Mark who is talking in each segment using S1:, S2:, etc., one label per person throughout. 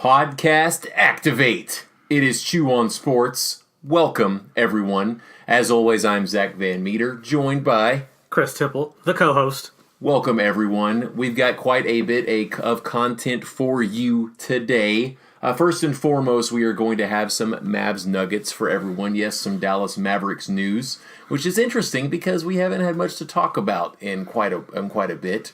S1: Podcast activate. It is Chew on Sports. Welcome, everyone. As always, I'm Zach Van Meter, joined by
S2: Chris Tipple, the co-host.
S1: Welcome, everyone. We've got quite a bit of content for you today. First and foremost, we are going to have some Mavs nuggets for everyone. Yes, some Dallas Mavericks news, which is interesting because we haven't had much to talk about in quite a bit.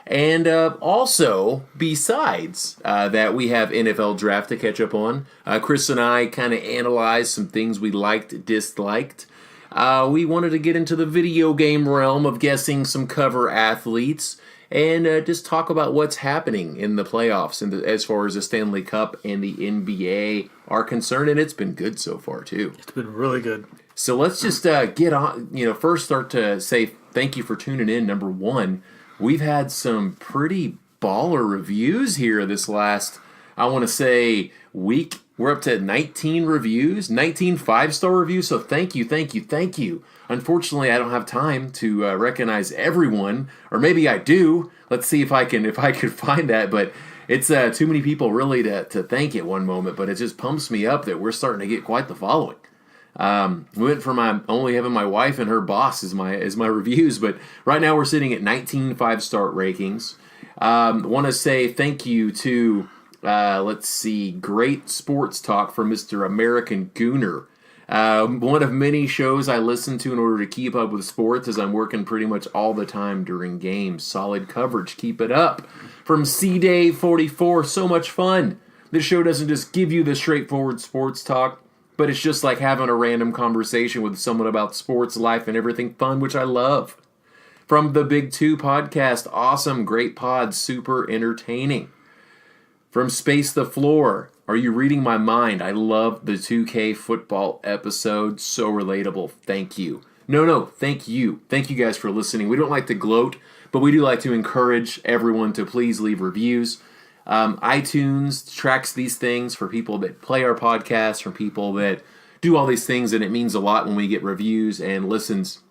S1: And also, besides that, we have NFL draft to catch up on. Chris and I kind of analyzed some things we liked, disliked. We wanted to get into the video game realm of guessing some cover athletes and just talk about what's happening in the playoffs and as far as the Stanley Cup and the NBA are concerned. And it's been good so far, too.
S2: It's been really good.
S1: So let's just get on, first start to say thank you for tuning in, number one. We've had some pretty baller reviews here this last, I want to say, week. We're up to 19 reviews, 19 five-star reviews, so thank you. Unfortunately, I don't have time to recognize everyone, or maybe I do. Let's see if I can find that, but it's too many people really to thank at one moment, but it just pumps me up that we're starting to get quite the following. We went from only having my wife and her boss as my reviews, but right now we're sitting at 19 five-star rankings. Want to say thank you to, Great Sports Talk from Mr. American Gooner. One of many shows I listen to in order to keep up with sports as I'm working pretty much all the time during games. Solid coverage, keep it up. From C-Day44, so much fun. This show doesn't just give you the straightforward sports talk, but it's just like having a random conversation with someone about sports, life, and everything fun, which I love. From the Big Two podcast, awesome, great pod, super entertaining. From Space the Floor, are you reading my mind? I love the 2K football episode, so relatable. Thank you. No, thank you. Thank you guys for listening. We don't like to gloat, but we do like to encourage everyone to please leave reviews. iTunes tracks these things for people that play our podcast, for people that do all these things, and it means a lot when we get reviews and listens.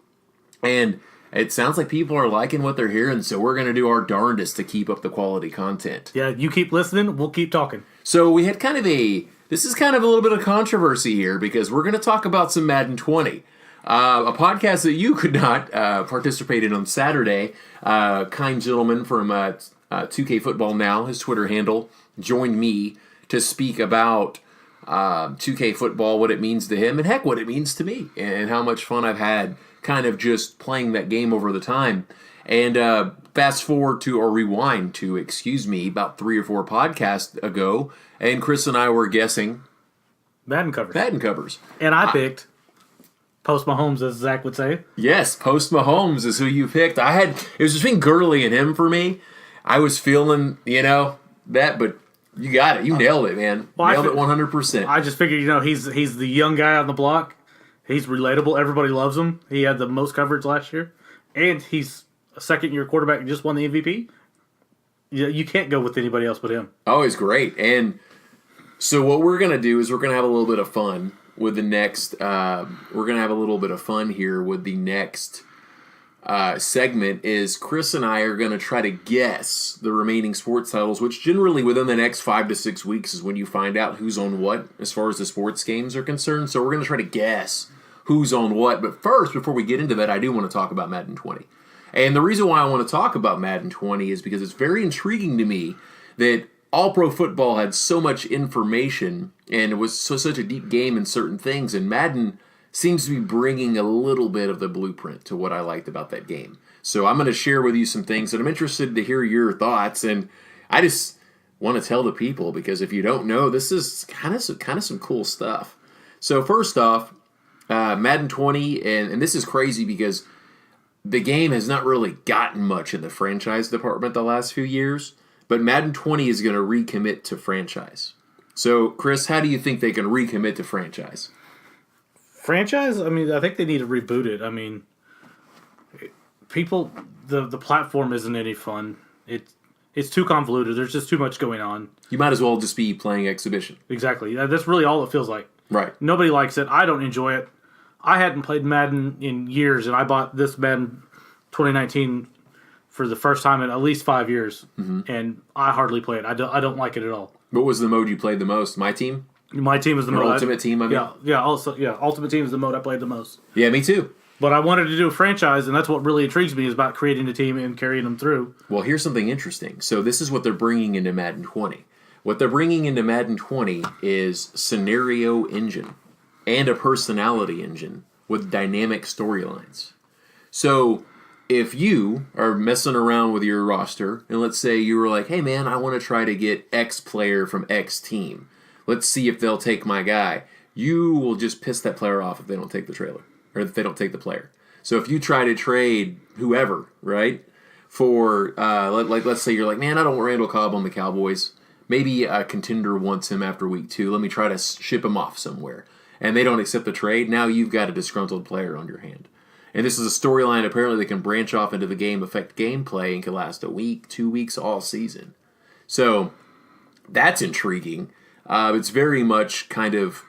S1: And it sounds like people are liking what they're hearing, so we're going to do our darndest to keep up the quality content.
S2: Yeah, you keep listening, we'll keep talking.
S1: So we had this is kind of a little bit of controversy here because we're going to talk about some Madden 20. A podcast that you could not participate in on Saturday. Kind gentleman from 2K Football Now, his Twitter handle, joined me to speak about 2K Football, what it means to him, and heck, what it means to me, and how much fun I've had kind of just playing that game over the time. And fast forward to, or rewind to, about 3 or 4 podcasts ago, and Chris and I were guessing
S2: Madden covers.
S1: And
S2: I picked Post Mahomes, as Zach would say.
S1: Yes, Post Mahomes is who you picked. It was between Gurley and him for me. I was feeling, that, but you got it. You nailed it, man. Nailed it 100%.
S2: I just figured, he's the young guy on the block. He's relatable. Everybody loves him. He had the most coverage last year. And he's a second-year quarterback and just won the MVP. You can't go with anybody else but him. Oh, he's great. And so what we're going to do is we're going to have a little bit of fun with the next segment is Chris and I are going to try to guess the remaining sports titles, which generally within the next 5 to 6 weeks is when you find out who's on what as far as the sports games are concerned. So we're going to try to guess who's on what. But first, before we get into that, I do want to talk about Madden 20. And the reason why I want to talk about Madden 20 is because it's very intriguing to me that All Pro Football had so much information and it was such a deep game in certain things, and Madden seems to be bringing a little bit of the blueprint to what I liked about that game. So I'm going to share with you some things that I'm interested to hear your thoughts, and I just want to tell the people because if you don't know, this is kind of some cool stuff. So first off, Madden 20, and this is crazy because the game has not really gotten much in the franchise department the last few years, but Madden 20 is going to recommit to franchise. So, Chris, how do you think they can recommit to franchise? Franchise? I think they need to reboot it. The platform isn't any fun. It's too convoluted. There's just too much going on.
S1: You might as well just be playing exhibition.
S2: Exactly. That's really all it feels like.
S1: Right.
S2: Nobody likes it. I don't enjoy it. I hadn't played Madden in years, and I bought this Madden 2019 for the first time in at least 5 years, and I hardly play it. I don't like it at all.
S1: What was the mode you played the most? My Team?
S3: My Team is the mode.
S1: Ultimate Team, I mean?
S3: Ultimate Team is the mode I played the most.
S1: Yeah, me too.
S3: But I wanted to do a franchise, and that's what really intrigues me, is about creating a team and carrying them through.
S1: Well, here's something interesting. So this is what they're bringing into Madden 20. What they're bringing into Madden 20 is scenario engine and a personality engine with dynamic storylines. So if you are messing around with your roster, and let's say you were like, hey man, I want to try to get X player from X team. Let's see if they'll take my guy. You will just piss that player off if they don't take the trailer, or if they don't take the player. So if you try to trade whoever, right, for, let's say you're like, man, I don't want Randall Cobb on the Cowboys. Maybe a contender wants him after week 2. Let me try to ship him off somewhere. And they don't accept the trade. Now you've got a disgruntled player on your hand. And this is a storyline apparently that can branch off into the game, affect gameplay, and can last a week, 2 weeks, all season. So that's intriguing. It's very much kind of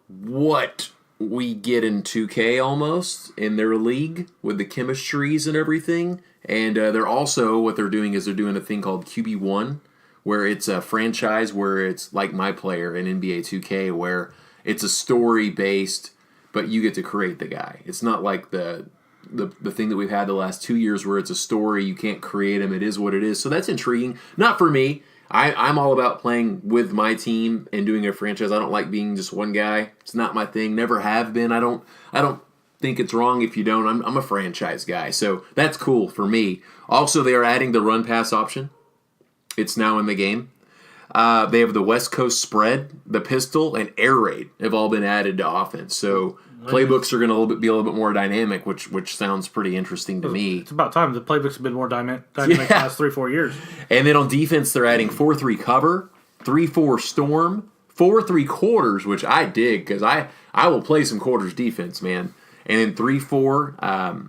S1: what we get in 2K almost in their league with the chemistries and everything. And they're also, what they're doing is they're doing a thing called QB1, where it's a franchise where it's like my player in NBA 2K, where it's a story-based, but you get to create the guy. It's not like the thing that we've had the last 2 years where it's a story, you can't create him, it is what it is. So that's intriguing. Not for me. I'm all about playing with my team and doing a franchise. I don't like being just one guy. It's not my thing. Never have been. I don't think it's wrong if you don't. I'm a franchise guy. So that's cool for me. Also, they are adding the run pass option. It's now in the game. They have the West Coast spread, the pistol, and air raid have all been added to offense. So playbooks are going to be a little bit more dynamic, which sounds pretty interesting to me.
S3: It's about time. The playbooks have been more dynamic the last 3-4 years.
S1: And then on defense, they're adding 4-3 cover, 3-4 storm, 4-3 quarters, which I dig because I will play some quarters defense, man. And then 3-4,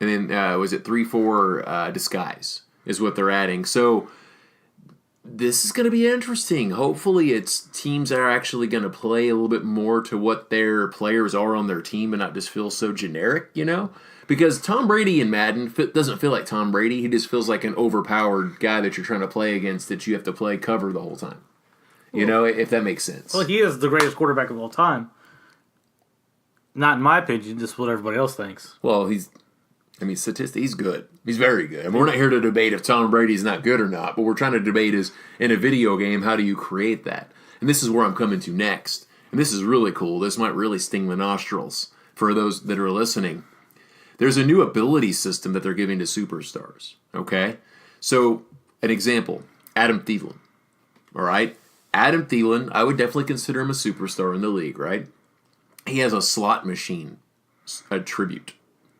S1: and then was it 3-4 disguise is what they're adding. So this is going to be interesting. Hopefully it's teams that are actually going to play a little bit more to what their players are on their team and not just feel so generic, you know? Because Tom Brady in Madden doesn't feel like Tom Brady. He just feels like an overpowered guy that you're trying to play against that you have to play cover the whole time. You know, if that makes sense.
S3: Well, he is the greatest quarterback of all time. Not in my opinion, just what everybody else thinks.
S1: Well, statistically, he's good. He's very good. And we're not here to debate if Tom Brady's not good or not, but we're trying to debate is, in a video game, how do you create that? And this is where I'm coming to next. And this is really cool. This might really sting the nostrils for those that are listening. There's a new ability system that they're giving to superstars, okay? So, an example, Adam Thielen, all right? Adam Thielen, I would definitely consider him a superstar in the league, right? He has a slot machine attribute,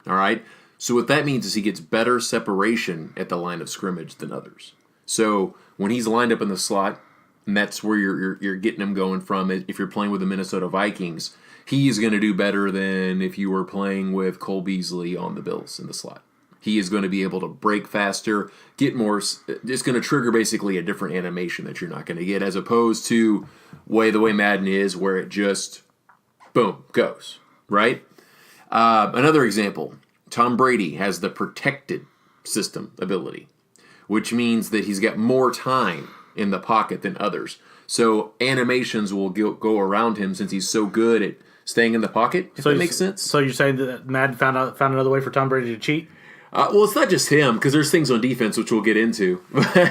S1: all right? So what that means is he gets better separation at the line of scrimmage than others. So when he's lined up in the slot, and that's where you're getting him going from, if you're playing with the Minnesota Vikings, he is going to do better than if you were playing with Cole Beasley on the Bills in the slot. He is going to be able to break faster, get more. It's going to trigger basically a different animation that you're not going to get, as opposed to the way Madden is, where it just, boom, goes, right? Another example. Tom Brady has the protected system ability, which means that he's got more time in the pocket than others. So animations will go around him since he's so good at staying in the pocket, if that makes sense.
S3: So you're saying that Madden found another way for Tom Brady to cheat?
S1: Well, it's not just him, because there's things on defense which we'll get into.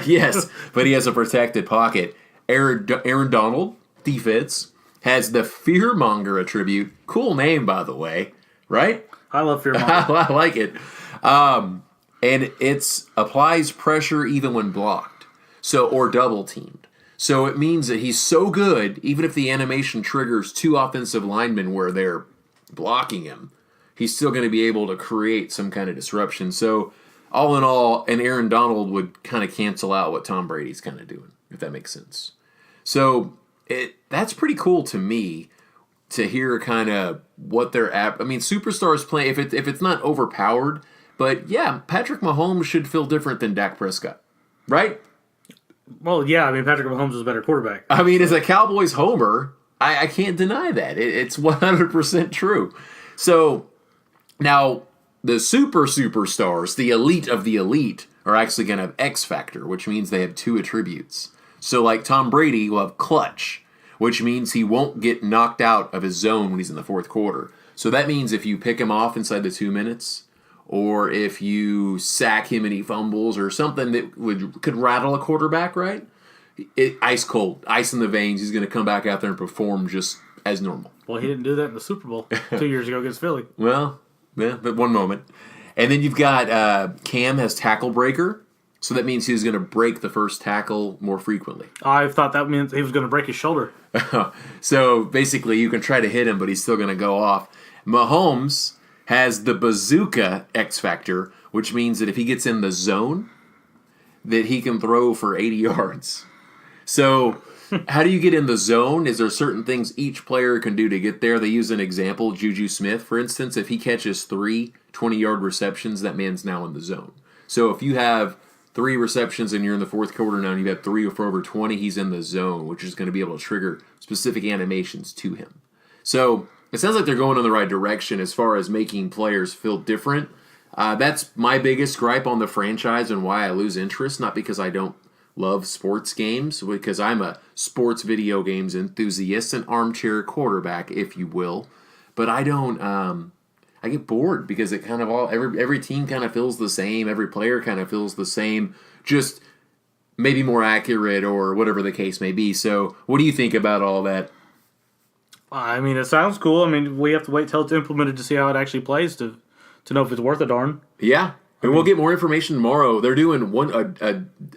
S1: Yes, but he has a protected pocket. Aaron Donald, defense, has the Fearmonger attribute. Cool name, by the way, right?
S3: I love Fearmonger.
S1: I like it. And it applies pressure even when blocked, or double teamed. So it means that he's so good, even if the animation triggers 2 offensive linemen where they're blocking him, he's still going to be able to create some kind of disruption. So all in all, an Aaron Donald would kind of cancel out what Tom Brady's kind of doing, if that makes sense. So that's pretty cool to me to hear kind of what they're at. I mean, superstars play, if it's not overpowered, but yeah, Patrick Mahomes should feel different than Dak Prescott, right?
S3: Well, yeah, I mean, Patrick Mahomes is a better quarterback.
S1: I mean, as a Cowboys homer, I can't deny that. It's 100% true. So now the superstars, the elite of the elite, are actually going to have X Factor, which means they have 2 attributes. So like Tom Brady will have clutch, which means he won't get knocked out of his zone when he's in the fourth quarter. So that means if you pick him off inside the 2 minutes, or if you sack him and he fumbles, or something that could rattle a quarterback, right? Ice cold, ice in the veins. He's going to come back out there and perform just as normal.
S3: Well, he didn't do that in the Super Bowl 2 years ago against Philly.
S1: Well, yeah, but one moment. And then you've got Cam has tackle breaker, so that means he's going to break the first tackle more frequently.
S3: I thought that meant he was going to break his shoulder.
S1: So basically, you can try to hit him, but he's still going to go off. Mahomes has the bazooka X factor, which means that if he gets in the zone, that he can throw for 80 yards. So how do you get in the zone? Is there certain things each player can do to get there? They use an example, Juju Smith, for instance. If he catches 3 20-yard receptions, that man's now in the zone. So if you have 3 receptions and you're in the fourth quarter now and you've had 3 for over 20, he's in the zone, which is going to be able to trigger specific animations to him. So it sounds like they're going in the right direction as far as making players feel different. That's my biggest gripe on the franchise and why I lose interest, not because I don't love sports games, because I'm a sports video games enthusiast, an armchair quarterback, if you will. But I don't. I get bored because it kind of every team kind of feels the same, every player kind of feels the same, just maybe more accurate or whatever the case may be. So, what do you think about all that?
S3: I mean, it sounds cool. I mean, we have to wait till it's implemented to see how it actually plays to know if it's worth a darn.
S1: Yeah, and we'll get more information tomorrow. They're doing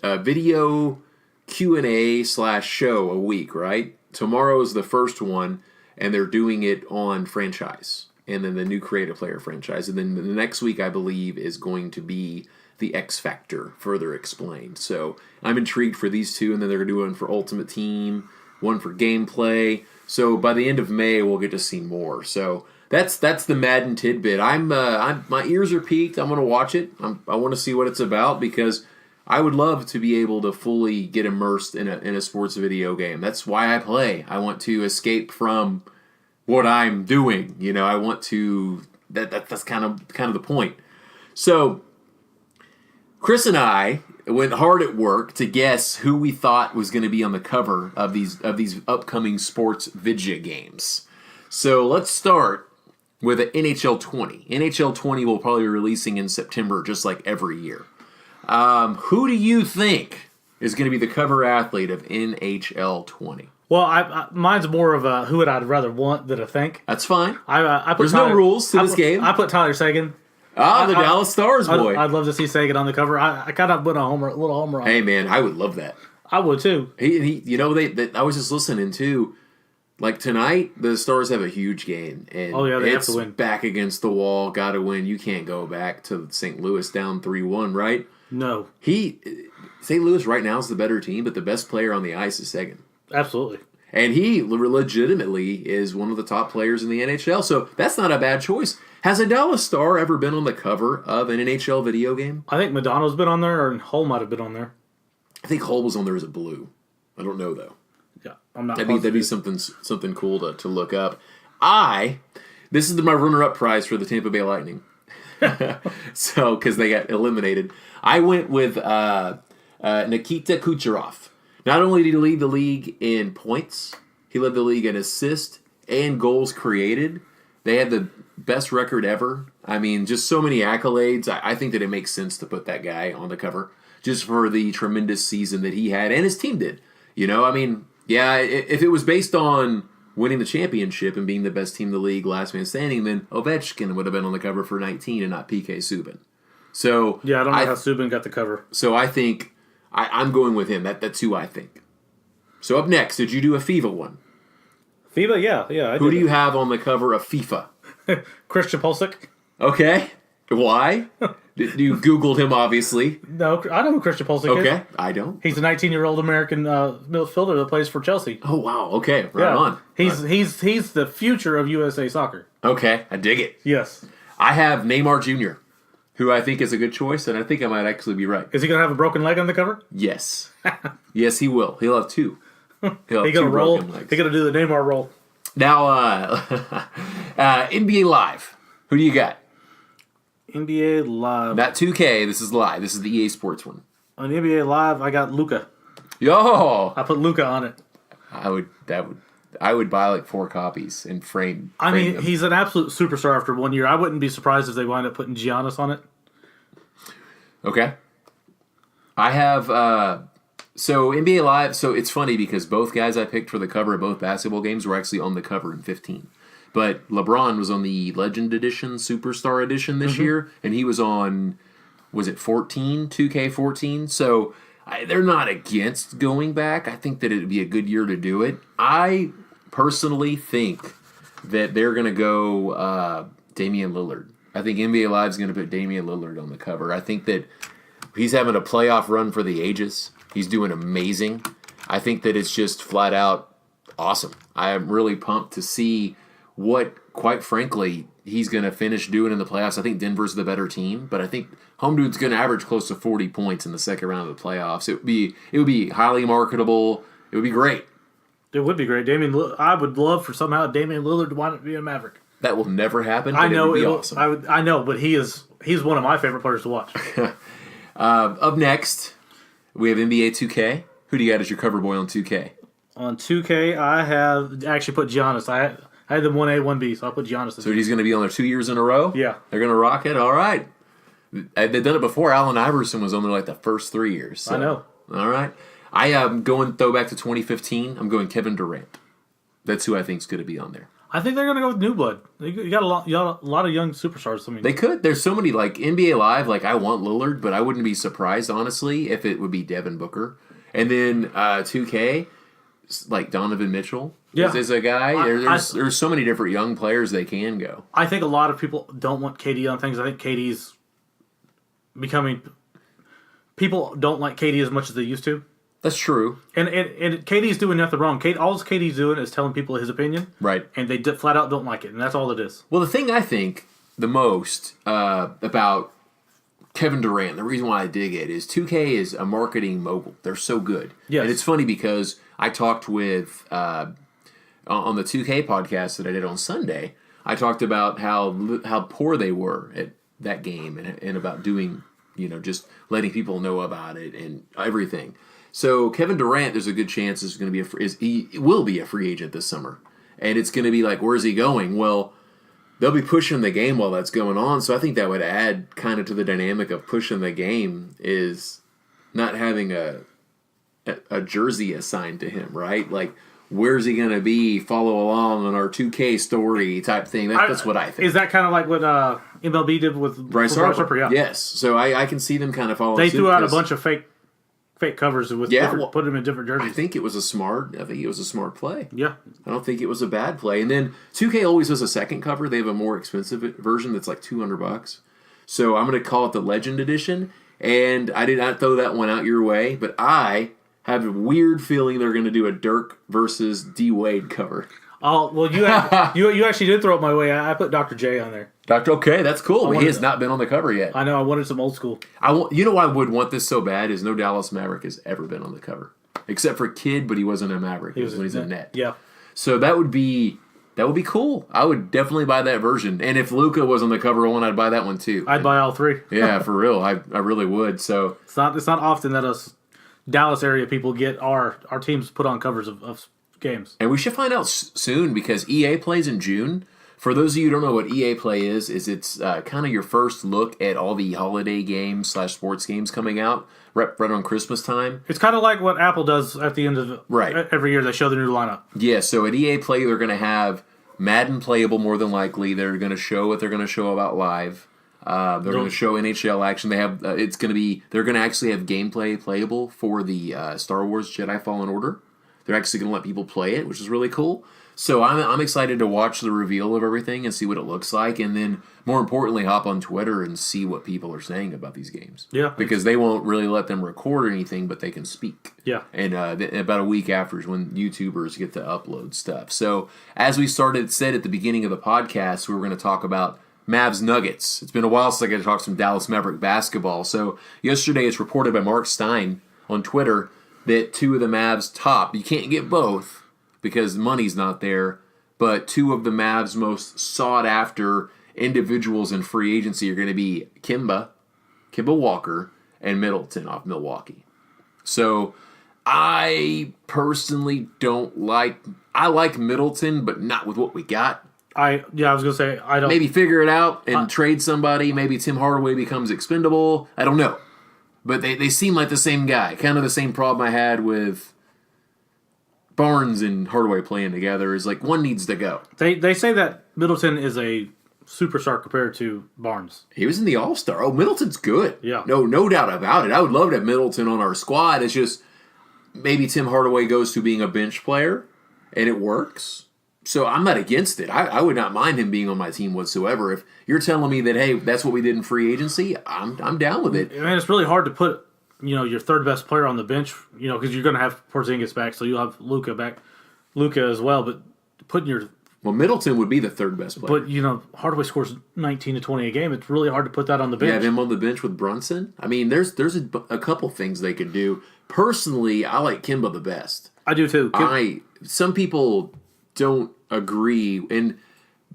S1: a video Q&A / show a week, right? Tomorrow is the first one, and they're doing it on franchise, and then the new creative player franchise. And then the next week, I believe, is going to be the X Factor, further explained. So I'm intrigued for these two, and then they're going to do one for Ultimate Team, one for gameplay. So by the end of May, we'll get to see more. So that's the Madden tidbit. My ears are peaked. I'm going to watch it. I want to see what it's about because I would love to be able to fully get immersed in a sports video game. That's why I play. I want to escape from what I'm doing. You know, I want to. That's kind of the point. So Chris and I went hard at work to guess who we thought was going to be on the cover of these upcoming sports video games. So let's start with the NHL 20. NHL 20 will probably be releasing in September, just like every year. Who do you think is going to be the cover athlete of NHL 20?
S3: Well, mine's more of a who would I'd rather want than a think.
S1: That's fine.
S3: I put
S1: There's no rules to this game.
S3: I put Tyler Sagan.
S1: The Dallas Stars boy.
S3: I'd love to see Sagan on the cover. I kind of put a little homer on
S1: Hey
S3: him.
S1: man, I would love that.
S3: I would too.
S1: He you know, I was just listening to, like tonight, the Stars have a huge game, and
S3: they
S1: it's
S3: have to win.
S1: Back against the wall, got to win. You can't go back to St. Louis down 3-1, right?
S3: No.
S1: St. Louis right now is the better team, but the best player on the ice is Sagan.
S3: Absolutely.
S1: And he legitimately is one of the top players in the NHL, so that's not a bad choice. Has a Dallas Star ever been on the cover of an NHL video game?
S3: I think Madonna's been on there, or Hull might have been on there.
S1: I think Hull was on there as a blue. I don't know, though.
S3: Yeah, I'm not.
S1: That'd be something cool to look up. This is my runner-up prize for the Tampa Bay Lightning. So, because they got eliminated. I went with Nikita Kucherov. Not only did he lead the league in points, he led the league in assists and goals created. They had the best record ever. I mean, just so many accolades. I think that it makes sense to put that guy on the cover just for the tremendous season that he had and his team did. You know, I mean, yeah, if it was based on winning the championship and being the best team in the league, last man standing, then Ovechkin would have been on the cover for 19 and not PK Subban. So
S3: yeah, I don't know how Subban got the cover.
S1: So I think I'm going with him. That's who I think. So up next, did you do a FIFA one?
S3: FIFA, yeah.
S1: Who do you have on the cover of FIFA?
S3: Christian Pulisic.
S1: Okay. Why? You Googled him, obviously.
S3: No, I know who Christian Pulisic is.
S1: Okay, I don't.
S3: He's a 19-year-old American midfielder that plays for Chelsea.
S1: Oh, wow. Okay, right on.
S3: He's the future of USA soccer.
S1: Okay, I dig it.
S3: Yes.
S1: I have Neymar Jr., who I think is a good choice, and I think I might actually be right.
S3: Is he going to have a broken leg on the cover?
S1: Yes. Yes, he will. He'll have two. He'll have
S3: two
S1: roll.
S3: broken legs. He's going to do the Neymar roll.
S1: Now, NBA Live. Who do you got?
S3: NBA Live.
S1: Not 2K. This is live. This is the EA Sports one.
S3: On NBA Live, I got Luka.
S1: Yo,
S3: I put Luka on it.
S1: I would buy like 4 copies and frame.
S3: I mean,
S1: them.
S3: he's an absolute superstar after 1 year. I wouldn't be surprised if they wind up putting Giannis on it.
S1: Okay. I have so NBA Live. So it's funny because both guys I picked for the cover of both basketball games were actually on the cover in 15. But LeBron was on the Legend Edition, Superstar Edition this year, and he was on, was it 14, 2K14? So they're not against going back. I think that it would be a good year to do it. I personally think that they're going to go Damian Lillard. I think NBA Live is going to put Damian Lillard on the cover. I think that he's having a playoff run for the ages. He's doing amazing. I think that it's just flat out awesome. I am really pumped to see what, quite frankly, he's going to finish doing in the playoffs. I think Denver's the better team, but I think home dude's going to average close to 40 points in the second round of the playoffs. It would be highly marketable. It would be great.
S3: It would be great. I would love for somehow Damian Lillard to wind up being a Maverick.
S1: That will never happen. But
S3: I know
S1: it would be
S3: it will,
S1: awesome.
S3: I know, but he's one of my favorite players to watch.
S1: Up next, we have NBA 2K. Who do you got as your cover boy on 2K?
S3: On 2K, I have actually put Giannis. I had them 1A, 1B, so I put Giannis.
S1: So he's going to be on there 2 years in a row?
S3: Yeah.
S1: They're going to rock it? All right. They've done it before. Allen Iverson was on there like the first 3 years. So.
S3: I know.
S1: All right. I am going throwback to 2015. I'm going Kevin Durant. That's who I think is going to be on there.
S3: I think they're going to go with new blood. You got a lot of young superstars. I mean,
S1: They could. There's so many, like NBA Live, like I want Lillard, but I wouldn't be surprised, honestly, if it would be Devin Booker. And then 2K, like Donovan Mitchell is a guy. There's so many different young players they can go.
S3: I think a lot of people don't want KD on things. I think KD's becoming... People don't like KD as much as they used to.
S1: That's true.
S3: And KD's doing nothing wrong. All KD's doing is telling people his opinion.
S1: Right.
S3: And they flat out don't like it. And that's all it is.
S1: Well, the thing I think the most about Kevin Durant, the reason why I dig it, is 2K is a marketing mogul. They're so good.
S3: Yes.
S1: And it's funny because I talked with, on the 2K podcast that I did on Sunday, I talked about how poor they were at that game and about doing, just letting people know about it and everything. So Kevin Durant, there's a good chance is going to be he will be a free agent this summer, and it's going to be like, where's he going? Well, they'll be pushing the game while that's going on. So I think that would add kind of to the dynamic of pushing the game is not having a jersey assigned to him, right? Like, where's he going to be? Follow along on our 2K story type thing. That's what I think.
S3: Is that kind of like what MLB did with
S1: Bryce Harper?
S3: Yeah.
S1: Yes. So I can see them kind of following.
S3: They threw out a bunch of fake covers with put them in different jerseys.
S1: I think it was a smart play.
S3: Yeah.
S1: I don't think it was a bad play. And then 2K always does a second cover. They have a more expensive version that's like $200. So I'm going to call it the Legend Edition. And I did not throw that one out your way, but I have a weird feeling they're going to do a Dirk versus D Wade cover.
S3: Oh well, you actually did throw it my way. I put Dr. J on there.
S1: Okay, that's cool. He has not been on the cover yet.
S3: I know. I wanted some old school.
S1: You know why I would want this so bad is no Dallas Maverick has ever been on the cover, except for Kidd, but he wasn't a Maverick. He was when he's a net.
S3: Yeah.
S1: So that would be cool. I would definitely buy that version. And if Luka was on the cover one, I'd buy that one too.
S3: I'd buy all three.
S1: Yeah, for real. I really would. So
S3: it's not often that us Dallas area people get our teams put on covers of games.
S1: And we should find out soon because EA plays in June. For those of you who don't know what EA Play is it's kind of your first look at all the holiday games / sports games coming out right on Christmas time.
S3: It's kind of like what Apple does at the end of every year. They show the new lineup.
S1: Yeah, so at EA Play they're going to have Madden playable more than likely. They're going to show what they're going to show about live. They're going to show NHL action. They have they're going to actually have gameplay playable for the Star Wars Jedi Fallen Order. They're actually going to let people play it, which is really cool. So I'm excited to watch the reveal of everything and see what it looks like, and then more importantly, hop on Twitter and see what people are saying about these games.
S3: Yeah,
S1: because they won't really let them record anything, but they can speak.
S3: Yeah,
S1: and about a week after is when YouTubers get to upload stuff. So as we said at the beginning of the podcast, we were going to talk about Mavs Nuggets. It's been a while since I got to talk some Dallas Maverick basketball. So yesterday, it's reported by Mark Stein on Twitter that two of the Mavs top. You can't get both because money's not there, but two of the Mavs' most sought-after individuals in free agency are going to be Kemba Walker, and Middleton off Milwaukee. So I personally don't like. I like Middleton, but not with what we got.
S3: I was gonna say I don't.
S1: Maybe figure it out and trade somebody. Maybe Tim Hardaway becomes expendable. I don't know. But they seem like the same guy. Kind of the same problem I had with Barnes and Hardaway playing together is like one needs to go.
S3: They say that Middleton is a superstar compared to Barnes.
S1: He was in the All-Star. Oh, Middleton's good.
S3: Yeah.
S1: No doubt about it. I would love to have Middleton on our squad. It's just maybe Tim Hardaway goes to being a bench player and it works. So I'm not against it. I would not mind him being on my team whatsoever. If you're telling me that, hey, that's what we did in free agency, I'm down with it.
S3: Man, it's really hard to put your third best player on the bench, because you're going to have Porzingis back, so you'll have Luka as well. But putting your
S1: Middleton would be the third best player.
S3: But Hardaway scores 19 to 20 a game. It's really hard to put that on the bench.
S1: You have him on the bench with Brunson. I mean, there's a couple things they could do. Personally, I like Kemba the best.
S3: I do too.
S1: Some people don't agree, and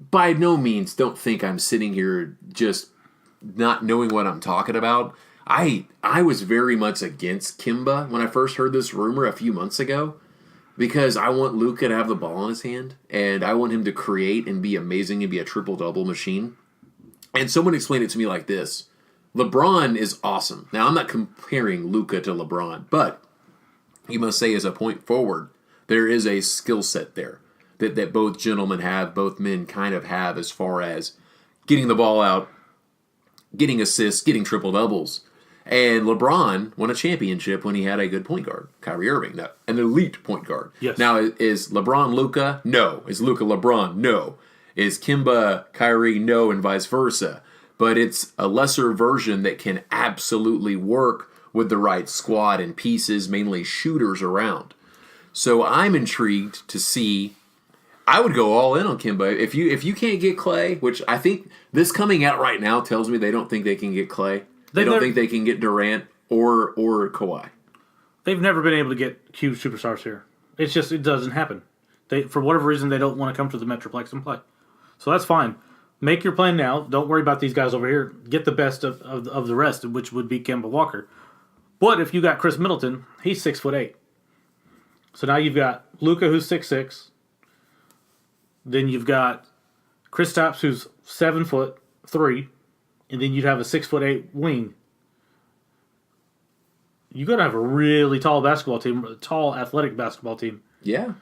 S1: by no means don't think I'm sitting here just not knowing what I'm talking about. I was very much against Kemba when I first heard this rumor a few months ago because I want Luka to have the ball in his hand, and I want him to create and be amazing and be a triple-double machine. And someone explained it to me like this. LeBron is awesome. Now, I'm not comparing Luka to LeBron, but you must say as a point forward, there is a skill set there that both gentlemen have, both men kind of have as far as getting the ball out, getting assists, getting triple-doubles. And LeBron won a championship when he had a good point guard, Kyrie Irving, no, an elite point guard.
S3: Yes.
S1: Now, is LeBron Luka? No. Is Luka LeBron? No. Is Kemba Kyrie? No, and vice versa. But it's a lesser version that can absolutely work with the right squad and pieces, mainly shooters around. So I'm intrigued to see. I would go all in on Kemba. If you can't get Clay, which I think this coming out right now tells me they don't think they can get Clay. They don't think they can get Durant or Kawhi.
S3: They've never been able to get huge superstars here. It's just, it doesn't happen. For whatever reason, they don't want to come to the Metroplex and play. So that's fine. Make your plan now. Don't worry about these guys over here. Get the best of the rest, which would be Kemba Walker. But if you got Chris Middleton, he's 6'8". So now you've got Luka, who's 6'6". Then you've got Kristaps, who's 7'3", and then you'd have a 6'8" wing. You're gonna have a really tall basketball team, a tall athletic basketball team.
S1: Yeah,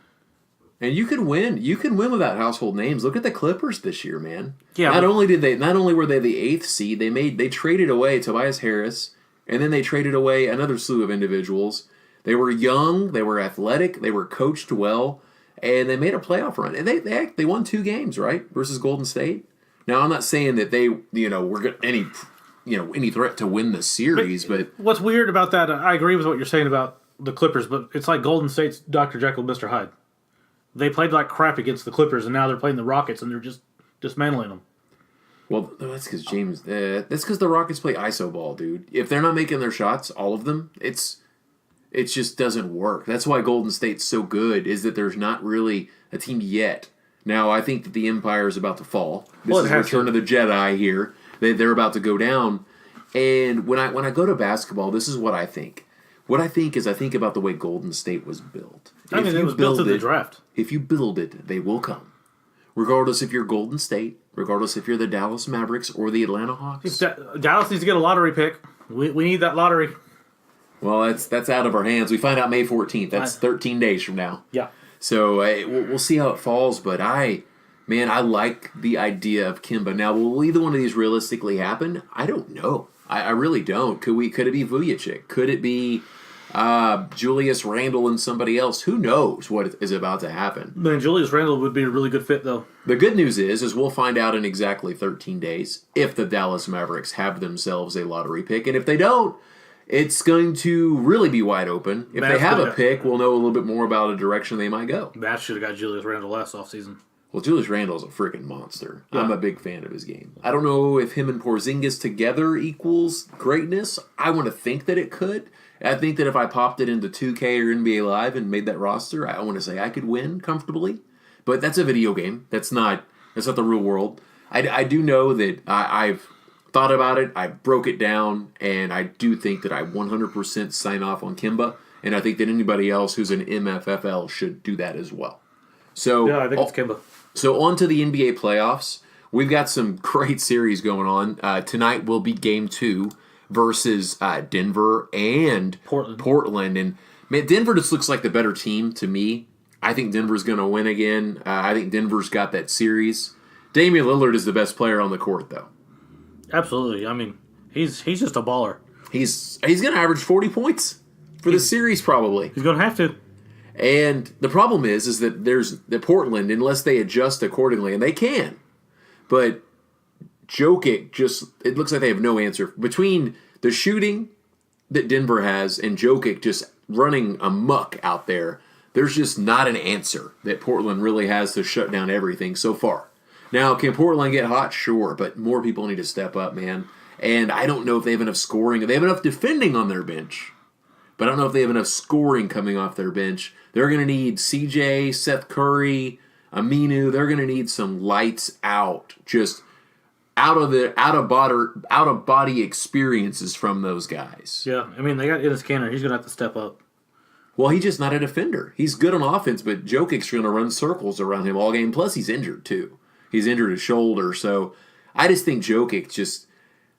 S1: and you can win. You can win without household names. Look at the Clippers this year, man.
S3: Yeah.
S1: Not only were they the 8th seed, they traded away Tobias Harris, and then they traded away another slew of individuals. They were young, they were athletic, they were coached well. And they made a playoff run, and they won 2 games, right, versus Golden State. Now I'm not saying that they were any threat to win the series, but
S3: what's weird about that? I agree with what you're saying about the Clippers, but it's like Golden State's Dr. Jekyll, Mr. Hyde. They played like crap against the Clippers, and now they're playing the Rockets, and they're just dismantling them.
S1: Well, that's because that's because the Rockets play iso ball, dude. If they're not making their shots, all of them, it just doesn't work. That's why Golden State's so good, is that there's not really a team yet. Now, I think that the Empire is about to fall. This is Return of the Jedi here. They're about to go down. And when I go to basketball, this is what I think. What I think is I think about the way Golden State was built.
S3: It was built in the draft.
S1: If you build it, they will come. Regardless if you're Golden State, regardless if you're the Dallas Mavericks or the Atlanta Hawks.
S3: Dallas needs to get a lottery pick. We need that lottery.
S1: Well, that's out of our hands. We find out May 14th. That's 13 days from now.
S3: Yeah.
S1: So we'll see how it falls. But I like the idea of Kemba. Now, will either one of these realistically happen? I don't know. I really don't. Could it be Vujacic? Could it be Julius Randle and somebody else? Who knows what is about to happen?
S3: Man, Julius Randle would be a really good fit, though.
S1: The good news is we'll find out in exactly 13 days if the Dallas Mavericks have themselves a lottery pick. And if they don't, it's going to really be wide open. If they have a pick, we'll know a little bit more about a direction they might go.
S3: Mavs should have got Julius Randle last offseason.
S1: Well, Julius Randle's a freaking monster. Yeah. I'm a big fan of his game. I don't know if him and Porzingis together equals greatness. I want to think that it could. I think that if I popped it into 2K or NBA Live and made that roster, I want to say I could win comfortably. But that's a video game. That's not the real world. I do know that I've thought about it, I broke it down, and I do think that I 100% sign off on Kemba,
S2: and I think that anybody else who's an MFFL should do that as well. So
S3: Yeah, I think it's Kimba.
S2: So on to the NBA playoffs. We've got some great series going on. Tonight will be Game 2 versus Denver and Portland. And man, Denver just looks like the better team to me. I think Denver's going to win again. I think Denver's got that series. Damian Lillard is the best player on the court, though.
S3: Absolutely. I mean, he's just a baller.
S2: He's going to average 40 points for the series, probably.
S3: He's going to have to.
S2: And the problem is that there's the Portland, unless they adjust accordingly, and they can. But Jokic it looks like they have no answer. Between the shooting that Denver has and Jokic just running amok out there, there's just not an answer that Portland really has to shut down everything so far. Now, can Portland get hot? Sure, but more people need to step up, man. And I don't know if they have enough scoring. They have enough defending on their bench, but I don't know if they have enough scoring coming off their bench. They're going to need CJ, Seth Curry, Aminu. They're going to need some lights out, just out of body experiences from those guys.
S3: Yeah, I mean, they got Enes Kanter. He's going to have to step up.
S2: Well, he's just not a defender. He's good on offense, but Jokic's going to run circles around him all game. Plus, he's injured, too. He's injured his shoulder. So I just think Jokic just,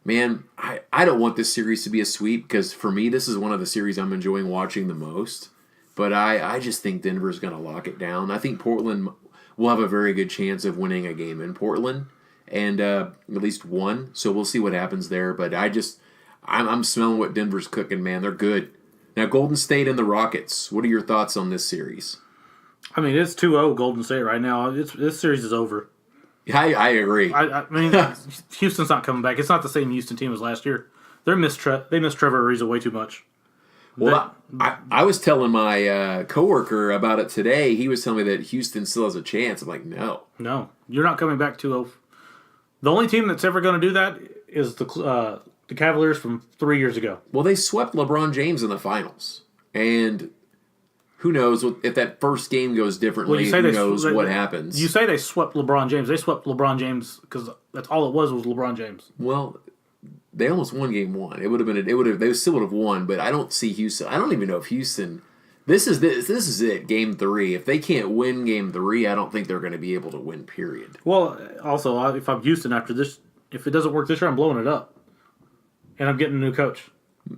S2: man, I don't want this series to be a sweep because for me, this is one of the series I'm enjoying watching the most. But I just think Denver's going to lock it down. I think Portland will have a very good chance of winning a game in Portland and at least one. So we'll see what happens there. But I'm smelling what Denver's cooking, man. They're good. Now, Golden State and the Rockets. What are your thoughts on this series?
S3: I mean, it's 2-0 Golden State right now. This series is over.
S2: I agree.
S3: I mean, Houston's not coming back. It's not the same Houston team as last year. They miss Trevor Ariza way too much.
S2: Well, I was telling my coworker about it today. He was telling me that Houston still has a chance. I'm like, no.
S3: No, you're not coming back 2-0. The only team that's ever going to do that is the Cavaliers from 3 years ago.
S2: Well, they swept LeBron James in the finals. And who knows if that first game goes differently, who knows what happens.
S3: You say they swept LeBron James. They swept LeBron James because that's all it was LeBron James.
S2: Well, they almost won game one. They still would have won, but I don't see Houston. I don't even know if Houston. This is it. Game 3. If they can't win game 3, I don't think they're going to be able to win. Period.
S3: Well, also, if I'm Houston after this, if it doesn't work this year, I'm blowing it up, and I'm getting a new coach.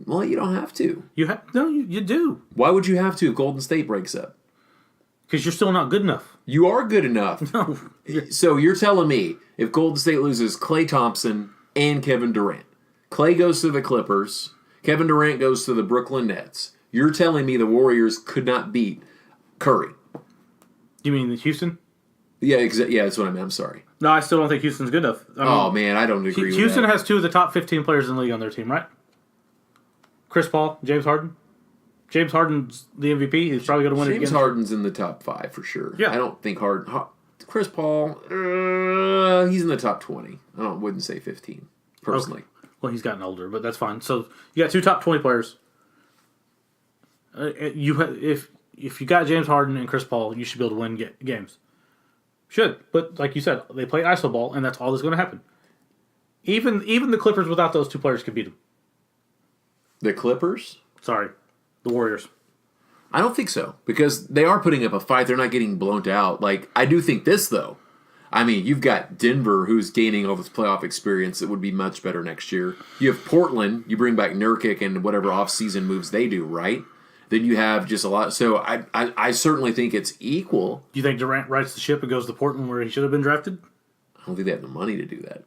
S2: Well, you don't have to.
S3: You do.
S2: Why would you have to if Golden State breaks up?
S3: Because you're still not good enough.
S2: You are good enough.
S3: No.
S2: So you're telling me if Golden State loses Klay Thompson and Kevin Durant, Klay goes to the Clippers, Kevin Durant goes to the Brooklyn Nets, you're telling me the Warriors could not beat Curry?
S3: You mean Houston?
S2: Yeah, yeah, that's what I meant. I'm sorry.
S3: No, I still don't think Houston's good enough.
S2: Man, I don't agree with that.
S3: Houston has 2 of the top 15 players in the league on their team, right? Chris Paul, James Harden. James Harden's the MVP. He's probably going to win it again.
S2: James Harden's in the top 5 for sure.
S3: Yeah.
S2: I don't think Chris Paul, he's in the top 20. I wouldn't say 15, personally.
S3: Okay. Well, he's gotten older, but that's fine. So you got 2 top 20 players. If you got James Harden and Chris Paul, you should be able to win games. Should, but like you said, they play iso ball, and that's all that's going to happen. Even the Clippers without those 2 players could beat them.
S2: The Clippers?
S3: Sorry, the Warriors.
S2: I don't think so, because they are putting up a fight. They're not getting blown out. Like, I do think this, though. I mean, you've got Denver, who's gaining all this playoff experience that would be much better next year. You have Portland. You bring back Nurkic and whatever offseason moves they do, right? Then you have just a lot. So I certainly think it's equal.
S3: Do you think Durant rights the ship and goes to Portland where he should have been drafted?
S2: I don't think they have the money to do that.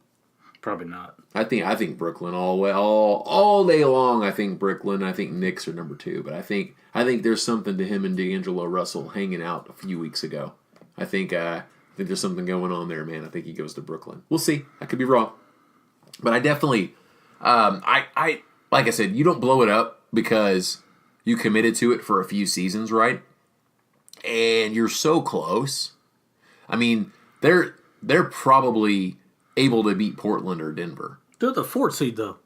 S3: Probably not.
S2: I think Brooklyn all day long. I think Brooklyn. I think Knicks are number 2. But I think there's something to him and D'Angelo Russell hanging out a few weeks ago. I think there's something going on there, man. I think he goes to Brooklyn. We'll see. I could be wrong, but I definitely, I like I said, you don't blow it up because you committed to it for a few seasons, right? And you're so close. I mean, they're probably able to beat Portland or Denver.
S3: They're the 4th seed, though.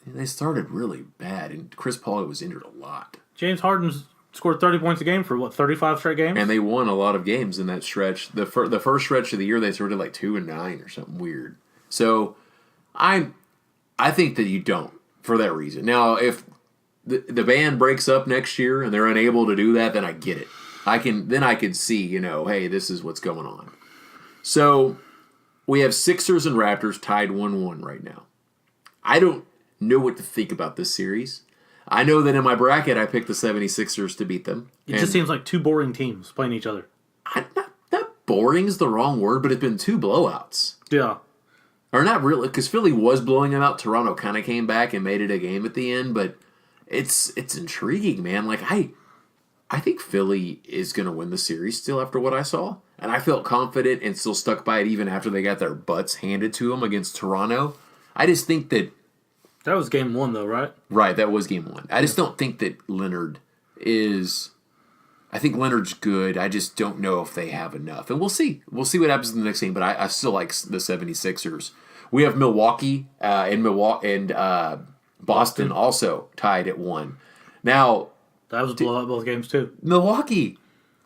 S2: They started really bad, and Chris Paul was injured a lot.
S3: James Harden's scored 30 points a game for, 35 straight games?
S2: And they won a lot of games in that stretch. The first stretch of the year, they started like 2-9 or something weird. So I think that you don't for that reason. Now, if the band breaks up next year and they're unable to do that, then I get it. I could see, hey, this is what's going on. So we have Sixers and Raptors tied 1-1 right now. I don't know what to think about this series. I know that in my bracket I picked the 76ers to beat them.
S3: It just seems like two boring teams playing each other.
S2: Not boring is the wrong word, but it's been two blowouts.
S3: Yeah.
S2: Or not really, because Philly was blowing them out. Toronto kind of came back and made it a game at the end, but it's intriguing, man. Like, I think Philly is going to win the series still after what I saw. And I felt confident and still stuck by it even after they got their butts handed to them against Toronto. I just think that...
S3: That was game one, though, right?
S2: Right, that was game one. I just don't think that Leonard is... I think Leonard's good. I just don't know if they have enough. And we'll see. We'll see what happens in the next game, but I still like the 76ers. We have Milwaukee and Boston also tied at 1. Now...
S3: That was a blowout both games, too.
S2: Milwaukee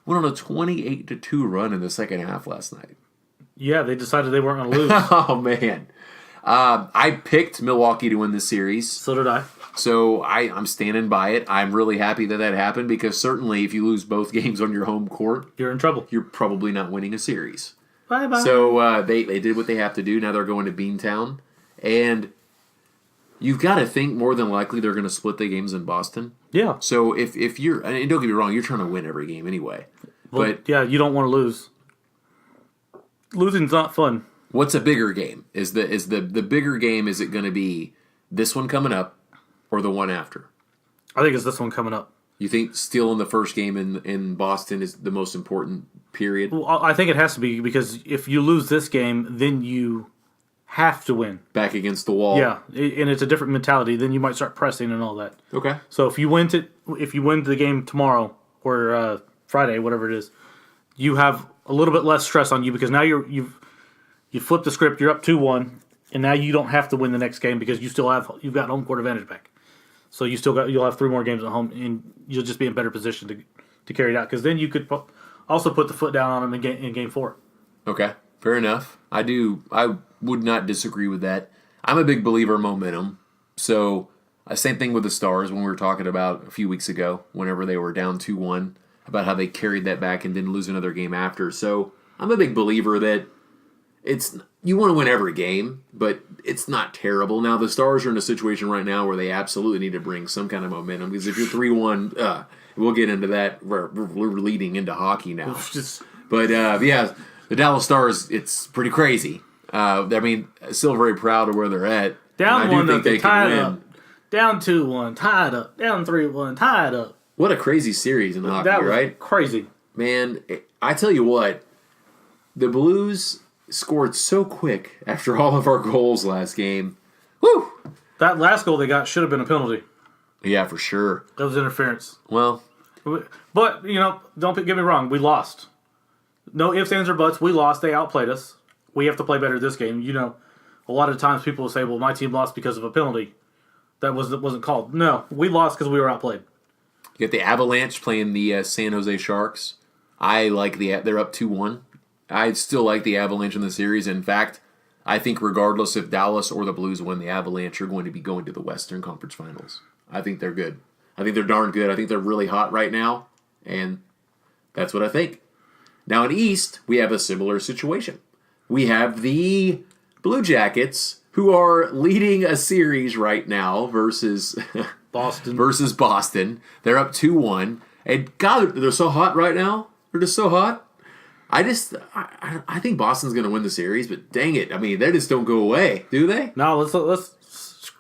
S2: went on a 28-2 run in the second half last night.
S3: Yeah, they decided they weren't going to lose.
S2: Oh, man. I picked Milwaukee to win this series.
S3: So did I.
S2: So I'm standing by it. I'm really happy that happened because certainly if you lose both games on your home court,
S3: you're in trouble.
S2: You're probably not winning a series.
S3: Bye-bye.
S2: So they did what they have to do. Now they're going to Beantown. And you've got to think more than likely they're going to split the games in Boston.
S3: Yeah.
S2: So if you're, and don't get me wrong, you're trying to win every game anyway.
S3: Well,
S2: but
S3: yeah, you don't want to lose. Losing's not fun.
S2: What's a bigger game? Is the bigger game, is it going to be this one coming up or the one after?
S3: I think it's this one coming up.
S2: You think still in the first game in Boston is the most important period?
S3: Well, I think it has to be because if you lose this game, then you have to win.
S2: Back against the wall.
S3: Yeah, and it's a different mentality. Then you might start pressing and all that.
S2: Okay.
S3: So if you win the game tomorrow or Friday, whatever it is, you have a little bit less stress on you because now you've flipped the script. You're up 2-1, and now you don't have to win the next game because you've got home court advantage back. So you'll have 3 more games at home, and you'll just be in better position to carry it out because then you could also put the foot down on them in game 4.
S2: Okay, fair enough. I would not disagree with that. I'm a big believer in momentum. So same thing with the Stars when we were talking about a few weeks ago, whenever they were down 2-1, about how they carried that back and didn't lose another game after. So I'm a big believer that you want to win every game, but it's not terrible. Now, the Stars are in a situation right now where they absolutely need to bring some kind of momentum because if you're 3-1, we'll get into that. We're leading into hockey now. But, yeah, the Dallas Stars, it's pretty crazy. Still very proud of where they're at.
S3: Down 1-0, tied up. Down 2-1, tied up. Down 3-1, tied up.
S2: What a crazy series in hockey,
S3: that was
S2: right?
S3: Crazy.
S2: Man, I tell you what, the Blues scored so quick after all of our goals last game. Woo!
S3: That last goal they got should have been a penalty.
S2: Yeah, for sure.
S3: That was interference.
S2: Well,
S3: but, don't get me wrong, we lost. No ifs, ands, or buts. We lost. They outplayed us. We have to play better this game. A lot of times people will say, well, my team lost because of a penalty that wasn't called. No, we lost because we were outplayed.
S2: You got the Avalanche playing the San Jose Sharks. They're up 2-1. I still like the Avalanche in the series. In fact, I think regardless if Dallas or the Blues win, the Avalanche are going to be going to the Western Conference Finals. I think they're good. I think they're darn good. I think they're really hot right now, and that's what I think. Now in East, we have a similar situation. We have the Blue Jackets, who are leading a series right now versus Boston. They're up 2-1. And God, they're so hot right now. They're just so hot. I think Boston's going to win the series, but dang it. They just don't go away, do they?
S3: No, let's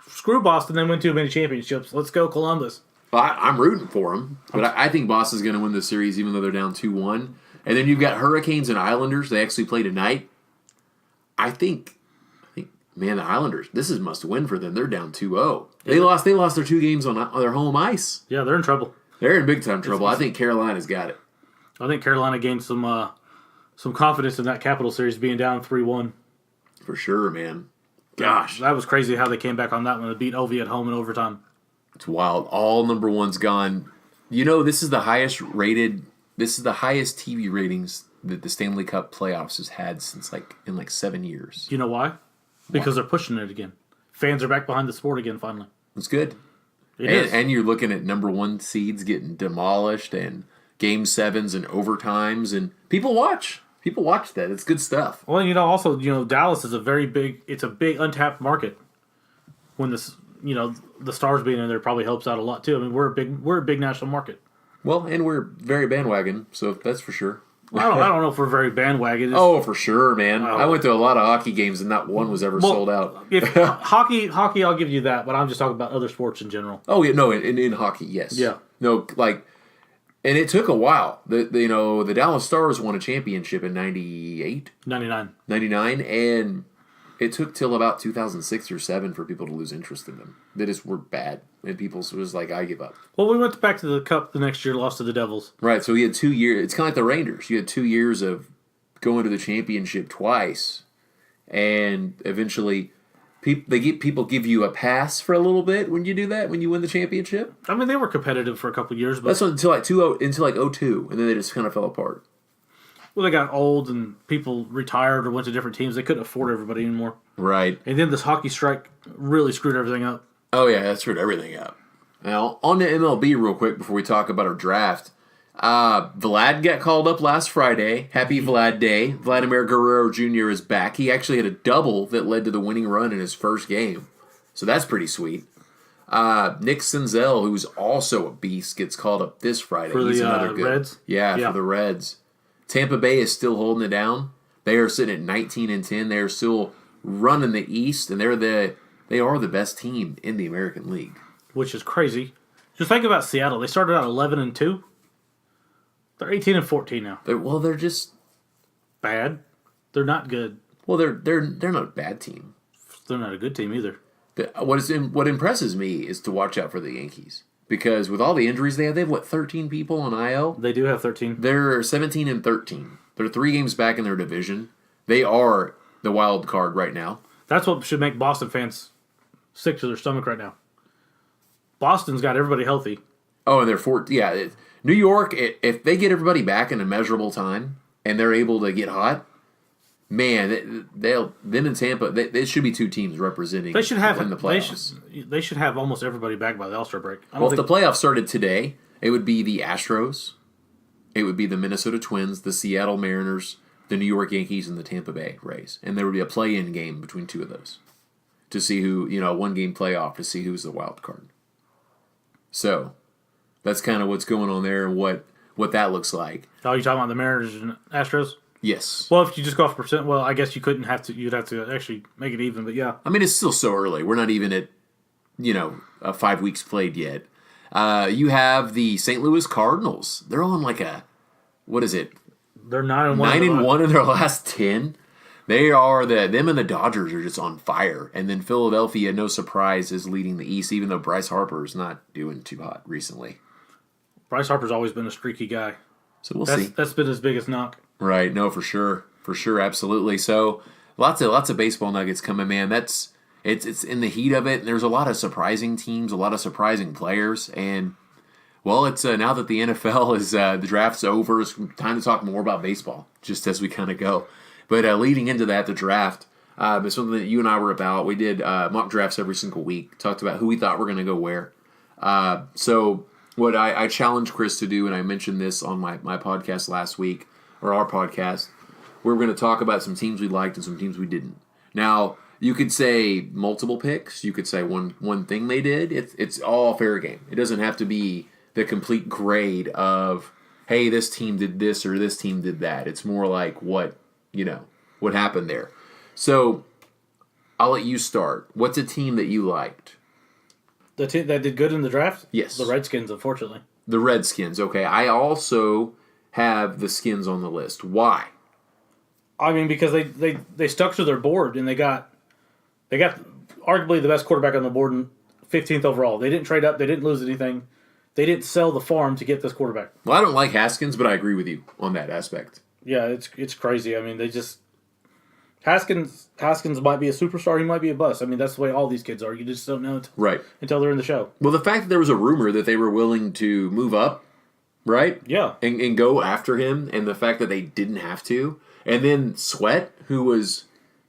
S3: screw Boston and win too many championships. Let's go Columbus.
S2: Well, I'm rooting for them, but I think Boston's going to win the series even though they're down 2-1. And then you've got Hurricanes and Islanders. They actually play tonight. I think, man, the Islanders, this is must win for them. They're down 2-0. They lost their 2 games on their home ice.
S3: Yeah, they're in trouble.
S2: They're in big time trouble. I think Carolina's got it.
S3: I think Carolina gained some confidence in that Capital series being down 3-1.
S2: For sure, man. Gosh.
S3: That was crazy how they came back on that one to beat Ovi at home in overtime.
S2: It's wild. All number one's gone. This is the highest TV ratings that the Stanley Cup playoffs has had since in 7 years.
S3: You know why? Because they're pushing it again. Fans are back behind the sport again finally.
S2: It's good.
S1: And you're looking at number 1 seeds getting demolished and game 7s and overtimes, and people watch. People watch that. It's good stuff.
S3: Well, also, Dallas is a big untapped market. When this, the Stars being in there probably helps out a lot too. I mean, we're a big national market.
S1: Well, and we're very bandwagon, so that's for sure.
S3: I don't know if we're very bandwagon.
S1: Oh, for sure, man. I went to a lot of hockey games, and not one was ever sold out.
S3: If hockey, I'll give you that, but I'm just talking about other sports in general.
S1: Oh, yeah, no, in hockey, yes.
S3: Yeah.
S1: No, and it took a while. The Dallas Stars won a championship in 98? 99, and it took till about 2006 or 7 for people to lose interest in them. They just were bad, and people was like, I give up.
S3: Well, we went back to the Cup the next year, lost to the Devils.
S1: Right, so we had 2 years. It's kind of like the Rangers. You had 2 years of going to the championship twice, and eventually people give you a pass for a little bit when you do that, when you win the championship.
S3: I mean, they were competitive for a couple of years, but
S1: that's until like 02, and then they just kind of fell apart.
S3: Well, they got old and people retired or went to different teams. They couldn't afford everybody anymore.
S1: Right.
S3: And then this hockey strike really screwed everything up.
S1: Oh, yeah, that screwed everything up. Now, on to MLB real quick before we talk about our draft. Vlad got called up last Friday. Happy Vlad Day. Vladimir Guerrero Jr. is back. He actually had a double that led to the winning run in his first game. So that's pretty sweet. Nick Senzel, who's also a beast, gets called up this Friday.
S3: For
S1: He's
S3: the
S1: another good.
S3: Reds?
S1: Yeah, for the Reds. Tampa Bay is still holding it down. They are sitting at 19-10. They are still running the East, and they are the best team in the American League.
S3: Which is crazy. Just think about Seattle. They started out 11-2. They're 18-14 now.
S1: They're just
S3: bad. They're not good.
S1: Well, they're not a bad team.
S3: They're not a good team either.
S1: What impresses me is to watch out for the Yankees. Because with all the injuries they have 13 people on IL?
S3: They do have 13.
S1: They're 17-13. They're 3 games back in their division. They are the wild card right now.
S3: That's what should make Boston fans sick to their stomach right now. Boston's got everybody healthy.
S1: Oh, and they're New York, if they get everybody back in a measurable time and they're able to get hot, man, them and Tampa, they should be 2 teams representing
S3: they should have
S1: in the playoffs.
S3: They should have almost everybody back by the All-Star break.
S1: Well, if the playoffs started today, it would be the Astros, it would be the Minnesota Twins, the Seattle Mariners, the New York Yankees, and the Tampa Bay Rays. And there would be a play-in game between 2 of those to see who, a 1-game playoff to see who's the wild card. So that's kind of what's going on there and what that looks like.
S3: Oh, you talking about the Mariners and Astros?
S1: Yes.
S3: Well, if you just go off percent, I guess you'd have to actually make it even, but yeah.
S1: I mean, it's still so early. We're not even at, 5 weeks played yet. You have the St. Louis Cardinals. They're on what is it?
S3: They're 9-1.
S1: 9-1 in their last 10. They are them and the Dodgers are just on fire. And then Philadelphia, no surprise, is leading the East, even though Bryce Harper is not doing too hot recently.
S3: Bryce Harper's always been a streaky guy.
S1: So we'll see.
S3: That's been his biggest knock.
S1: Right. No, for sure. For sure. Absolutely. So lots of baseball nuggets coming, man. It's in the heat of it. And there's a lot of surprising teams, a lot of surprising players. And, well, it's now that the NFL is the draft's over, it's time to talk more about baseball, just as we kind of go. But leading into that, the draft is something that you and I were about. We did mock drafts every single week, talked about who we thought were going to go where. So what I challenged Chris to do, and I mentioned this on my podcast last week, or our podcast, we're going to talk about some teams we liked and some teams we didn't. Now, you could say multiple picks. You could say one thing they did. It's all fair game. It doesn't have to be the complete grade of, hey, this team did this or this team did that. It's more like what happened there. So I'll let you start. What's a team that you liked?
S3: The team that did good in the draft?
S1: Yes.
S3: The Redskins, unfortunately.
S1: The Redskins, okay. I also have the Skins on the list. Why?
S3: I mean, because they stuck to their board and they got arguably the best quarterback on the board in 15th overall. They didn't trade up. They didn't lose anything. They didn't sell the farm to get this quarterback.
S1: Well, I don't like Haskins, but I agree with you on that aspect.
S3: Yeah, it's crazy. I mean, they just Haskins might be a superstar. He might be a bust. I mean, that's the way all these kids are. You just don't know until they're in the show.
S1: Well, the fact that there was a rumor that they were willing to move up, right?
S3: Yeah,
S1: and go after him, and the fact that they didn't have to, and then Sweat, who was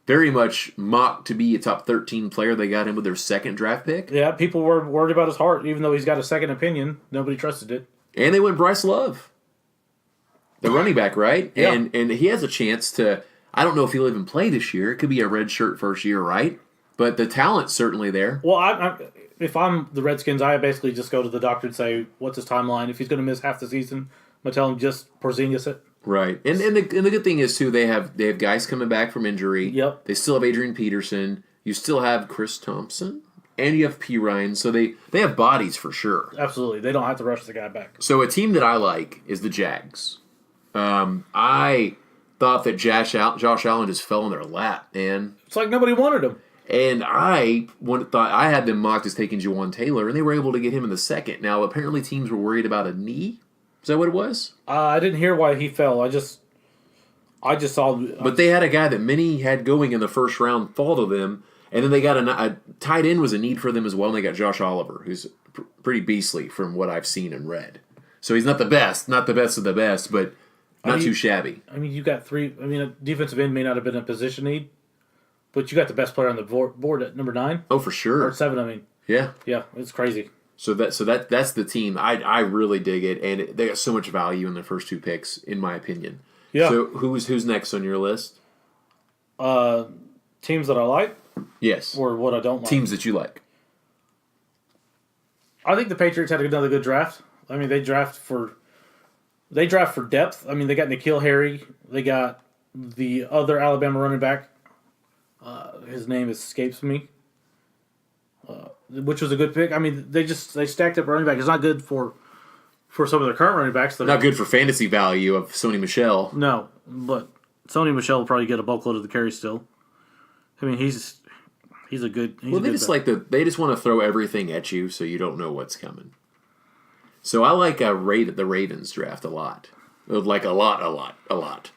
S2: very much mocked to be a top 13 player. They got him with their second draft pick.
S3: Yeah, people were worried about his heart, even though he's got a second opinion. Nobody trusted it.
S2: And they went Bryce Love, the running back, right?
S3: Yeah.
S2: And he has a chance to, I don't know if he'll even play this year. It could be a red shirt first year, right? But the talent's certainly there.
S3: Well, if I'm the Redskins, I basically just go to the doctor and say, what's his timeline? If he's going to miss half the season, I'm going to tell him just Porzingis it.
S2: Right. And the good thing is, too, they have guys coming back from injury.
S3: Yep.
S2: They still have Adrian Peterson. You still have Chris Thompson. And you have P. Ryan. So they have bodies for sure.
S3: Absolutely. They don't have to rush the guy back.
S2: So a team that I like is the Jags. I thought that Josh Allen just fell in their lap, man.
S3: It's like nobody wanted him.
S2: And I thought I had them mocked as taking Jawan Taylor, and they were able to get him in the second. Now, apparently teams were worried about a knee. Is that what it was?
S3: I didn't hear why he fell. I just saw.
S2: But they had a guy that many had going in the first round fall to them, and then they got a tight end was a need for them as well, and they got Josh Oliver, who's pretty beastly from what I've seen and read. So he's not the best of the best, but not too shabby.
S3: I mean, you got three. I mean, a defensive end may not have been a position need, but you got the best player on the board at number 9.
S2: Oh, for sure.
S3: Or 7, I mean.
S2: Yeah.
S3: Yeah, it's crazy.
S2: So that's the team. I really dig it, and they got so much value in their first 2 picks, in my opinion.
S3: Yeah.
S2: So who's next on your list?
S3: Teams that I like,
S2: Yes.
S3: or what I don't like.
S2: Teams that you like.
S3: I think the Patriots had another good draft. I mean, they draft for depth. I mean, they got N'Keal Harry. They got the other Alabama running back. His name escapes me. Which was a good pick. I mean, they stacked up running back. It's not good for some of their current running backs.
S2: Not good for fantasy value of Sony Michel.
S3: No, but Sony Michel will probably get a bulkload of the carry still. I mean, he's a good.
S2: Well, they just they just want to throw everything at you, so you don't know what's coming. So I like the Ravens draft a lot, like a lot.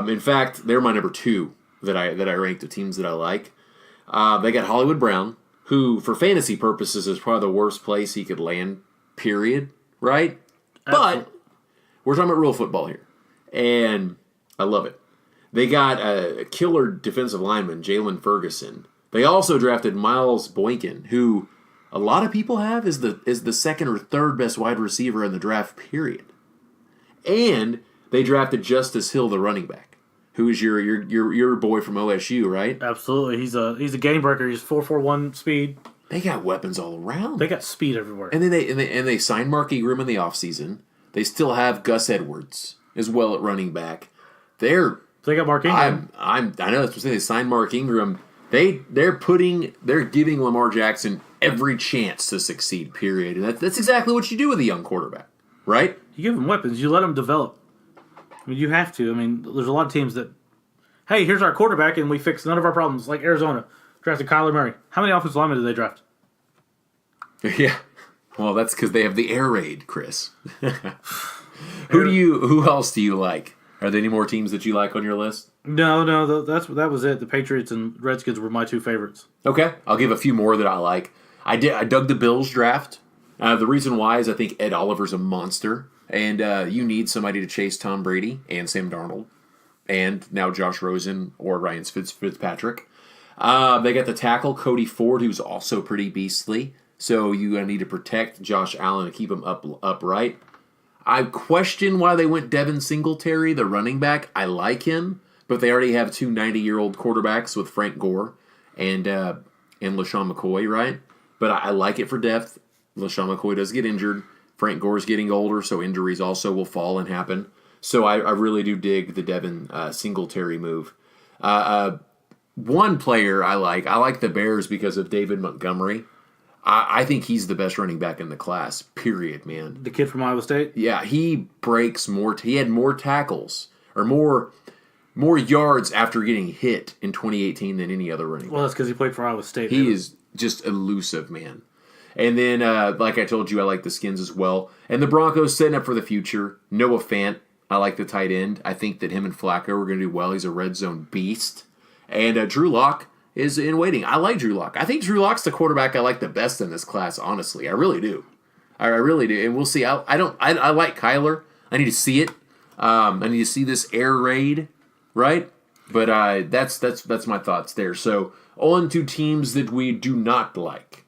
S2: In fact, they're my number 2 that I rank the teams that I like. They got Hollywood Brown, who for fantasy purposes is probably the worst place he could land. Period. Right.
S3: Absolutely.
S2: But we're talking about real football here, and I love it. They got a killer defensive lineman, Jalen Ferguson. They also drafted Miles Boykin, who a lot of people have is the second or third best wide receiver in the draft, period. And they drafted Justice Hill, the running back, who is your boy from OSU, right?
S3: Absolutely. He's a game breaker. He's 4.41 speed.
S2: They got weapons all around.
S3: They got speed everywhere.
S2: And then they signed Mark Ingram in the offseason. They still have Gus Edwards as well at running back.
S3: They got Mark Ingram.
S2: I know that's what they signed Mark Ingram. They're giving Lamar Jackson every chance to succeed, period. And that's exactly what you do with a young quarterback, right?
S3: You give him weapons. You let him develop. I mean, you have to. I mean, there's a lot of teams that, hey, here's our quarterback, and we fix none of our problems. Like Arizona drafted Kyler Murray. How many offensive linemen did they draft?
S2: Yeah. Well, that's because they have the air raid, Chris. Who else do you like? Are there any more teams that you like on your list?
S3: No, that was it. The Patriots and Redskins were my 2 favorites.
S2: Okay, I'll give a few more that I like. I dug the Bills draft. The reason why is I think Ed Oliver's a monster, and you need somebody to chase Tom Brady and Sam Darnold, and now Josh Rosen or Ryan Fitzpatrick. They got the tackle Cody Ford, who's also pretty beastly. So you need to protect Josh Allen and keep him upright. I question why they went Devin Singletary, the running back. I like him, but they already have 2 90-year-old quarterbacks with Frank Gore and LaShawn McCoy, right? But I like it for depth. LaShawn McCoy does get injured. Frank Gore's getting older, so injuries also will fall and happen. So I really do dig the Devin Singletary move. One player I like the Bears because of David Montgomery. I think he's the best running back in the class, period, man.
S3: The kid from Iowa State?
S2: Yeah, he breaks more. He had more tackles or more yards after getting hit in 2018 than any other running back.
S3: Well, that's because he played for Iowa State.
S2: He is just elusive, man. And then, like I told you, I like the Skins as well. And the Broncos setting up for the future. Noah Fant, I like the tight end. I think that him and Flacco are going to do well. He's a red zone beast. And Drew Lock is in waiting. I like Drew Lock. I think Drew Lock's the quarterback I like the best in this class, honestly. I really do. I really do. And we'll see. I like Kyler. I need to see it. I need to see this air raid, right?
S1: But that's my thoughts there. So on to teams that we do not like.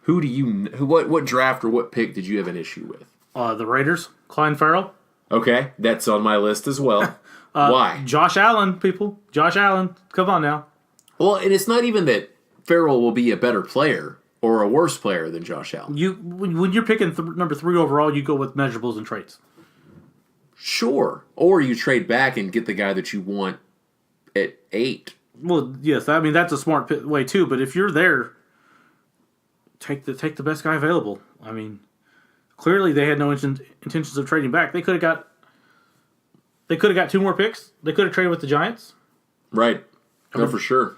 S1: What draft or what pick did you have an issue with?
S3: The Raiders, Klein Farrell.
S1: Okay, that's on my list as well. Why?
S3: Josh Allen, people. Josh Allen. Come on now.
S1: Well, and it's not even that Farrell will be a better player or a worse player than Josh Allen.
S3: When you're picking number 3 overall, you go with measurables and traits.
S1: Sure. Or you trade back and get the guy that you want at 8.
S3: Well, yes, I mean that's a smart way too. But if you're there, take the best guy available. I mean, clearly they had no intentions of trading back. They could have got 2 more picks. They could have traded with the Giants.
S1: Right. No, for sure.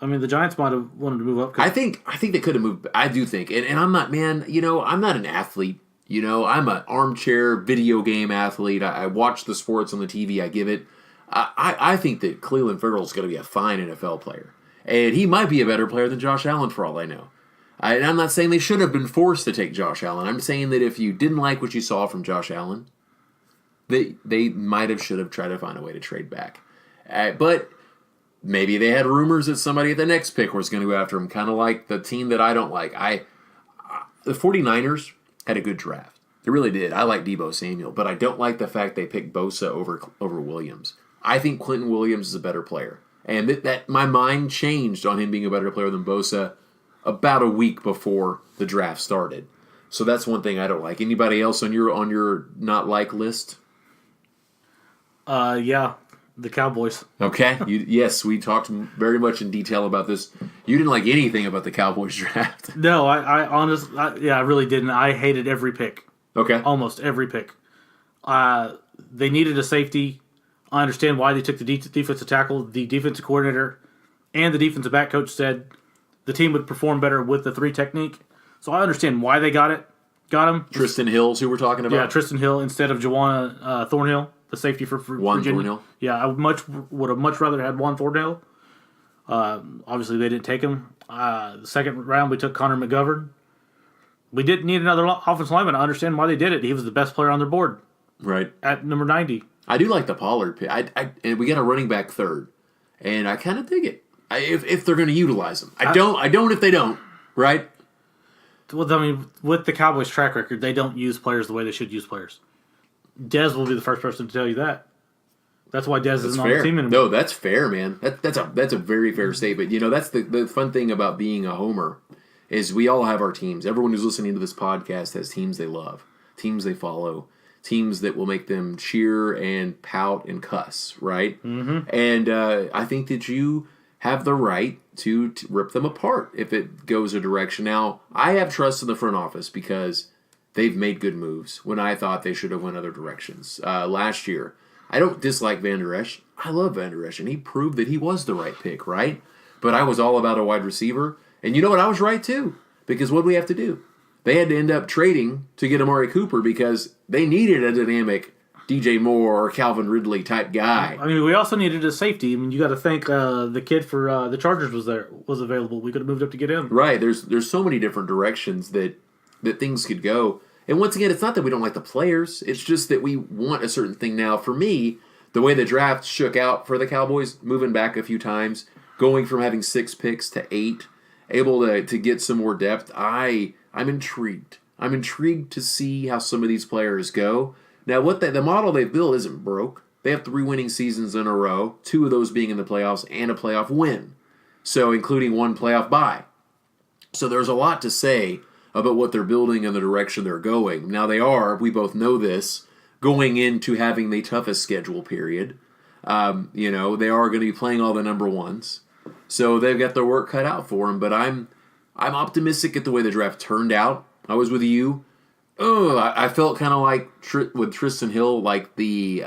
S3: I mean, the Giants might have wanted to move up.
S1: I think they could have moved. I do think, and I'm not, man. I'm not an athlete. I'm an armchair video game athlete. I watch the sports on the TV. I give it. I think that Cleveland Farrell is going to be a fine NFL player, and he might be a better player than Josh Allen for all I know. And I'm not saying they should have been forced to take Josh Allen. I'm saying that if you didn't like what you saw from Josh Allen, they might have should have tried to find a way to trade back, but. Maybe they had rumors that somebody at the next pick was going to go after him, kind of like the team that I don't like. The 49ers had a good draft. They really did. I like Deebo Samuel, but I don't like the fact they picked Bosa over Williams. I think Clinton Williams is a better player. And that my mind changed on him being a better player than Bosa about a week before the draft started. So that's one thing I don't like. Anybody else on your not like list?
S3: Yeah. The Cowboys.
S1: Okay. Yes, we talked very much in detail about this. You didn't like anything about the Cowboys draft.
S3: No, I honestly, I really didn't. I hated every pick.
S1: Okay.
S3: Almost every pick. They needed a safety. I understand why they took the defensive tackle. The defensive coordinator and the defensive back coach said the team would perform better with the 3 technique. So I understand why they got him.
S1: Tristan Hills, who we're talking about?
S3: Yeah, Tristan Hill instead of Juwan Thornhill. The safety for
S1: Juan
S3: Virginia.
S1: Thornhill.
S3: Yeah, I would have much rather had Juan Thornhill. Obviously, they didn't take him. The second round, we took Connor McGovern. We didn't need another offensive lineman. I understand why they did it. He was the best player on their board.
S1: Right.
S3: At number 90.
S1: I do like the Pollard pick. And we got a running back 3rd. And I kind of dig it. If they're going to utilize him. I don't if they don't. Right?
S3: Well, I mean, with the Cowboys' track record, they don't use players the way they should use players. Dez will be the first person to tell you that. That's why Dez isn't on the team anymore.
S1: No, that's fair, man. That's a very fair statement. That's the fun thing about being a homer is we all have our teams. Everyone who's listening to this podcast has teams they love, teams they follow, teams that will make them cheer and pout and cuss, right? Mm-hmm. And I think that you have the right to rip them apart if it goes a direction. Now, I have trust in the front office because they've made good moves when I thought they should have went other directions. Last year, I don't dislike Van Der Esch. I love Van Der Esch, and he proved that he was the right pick, right? But I was all about a wide receiver. And you know what? I was right, too. Because what do we have to do? They had to end up trading to get Amari Cooper because they needed a dynamic DJ Moore or Calvin Ridley type guy.
S3: I mean, we also needed a safety. I mean, you got to think the kid for the Chargers was available. We could have moved up to get him.
S1: Right. There's so many different directions that things could go. And once again, it's not that we don't like the players. It's just that we want a certain thing now. For me, the way the draft shook out for the Cowboys, moving back a few times, going from having 6 picks to 8, able to get some more depth, I'm intrigued. I'm intrigued to see how some of these players go. Now, the model they've built isn't broke. They have 3 winning seasons in a row, 2 of those being in the playoffs and a playoff win. So, including 1 playoff bye. So, there's a lot to say about what they're building and the direction they're going. Now we both know this, going into having the toughest schedule period. They are going to be playing all the number 1s. So they've got their work cut out for them, but I'm optimistic at the way the draft turned out. I was with you. I felt kind of like with Tristan Hill, like the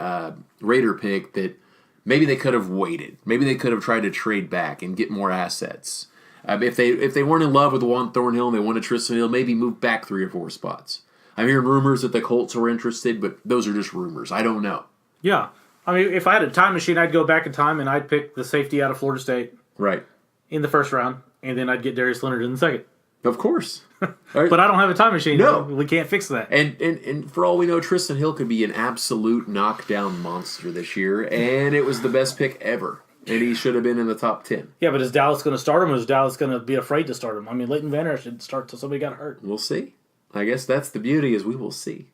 S1: Raider pick, that maybe they could have waited. Maybe they could have tried to trade back and get more assets. If they weren't in love with Juan Thornhill and they wanted Tristan Hill, maybe move back 3 or 4 spots. I'm hearing rumors that the Colts were interested, but those are just rumors. I don't know.
S3: Yeah. I mean, if I had a time machine, I'd go back in time and I'd pick the safety out of Florida State.
S1: Right.
S3: In the first round, and then I'd get Darius Leonard in the second.
S1: Of course.
S3: But I don't have a time machine.
S1: No.
S3: We can't fix that.
S1: And for all we know, Tristan Hill could be an absolute knockdown monster this year, and it was the best pick ever.
S2: and he should have been in the top 10.
S3: Yeah, but is Dallas going to start him, or is Dallas going to be afraid to start him? I mean, Leighton Van Der should start till somebody got hurt.
S2: We'll see. I guess that's the beauty, is we will see.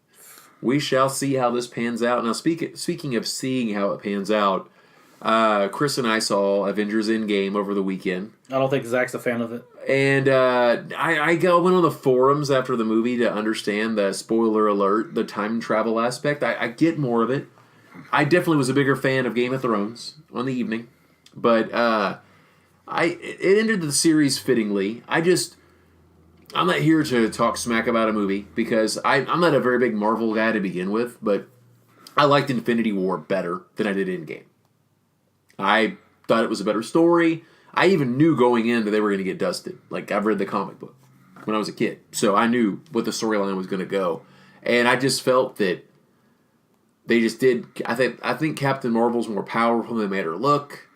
S2: We shall see how this pans out. Now, speaking of seeing how it pans out, Chris and I saw Avengers Endgame over the weekend.
S3: I don't think Zach's a fan of it.
S2: And I went on the forums after the movie to understand the spoiler alert, the time travel aspect. I get more of it. I definitely was a bigger fan of Game of Thrones on the evening. But it ended the series fittingly. I'm not here to talk smack about a movie because I'm not a very big Marvel guy to begin with, but I liked Infinity War better than I did Endgame. I thought it was a better story. I even knew going in that they were going to get dusted. Like, I've read the comic book when I was a kid, so I knew what the storyline was going to go. And I just felt that they just did. I think Captain Marvel's more powerful than they made her look.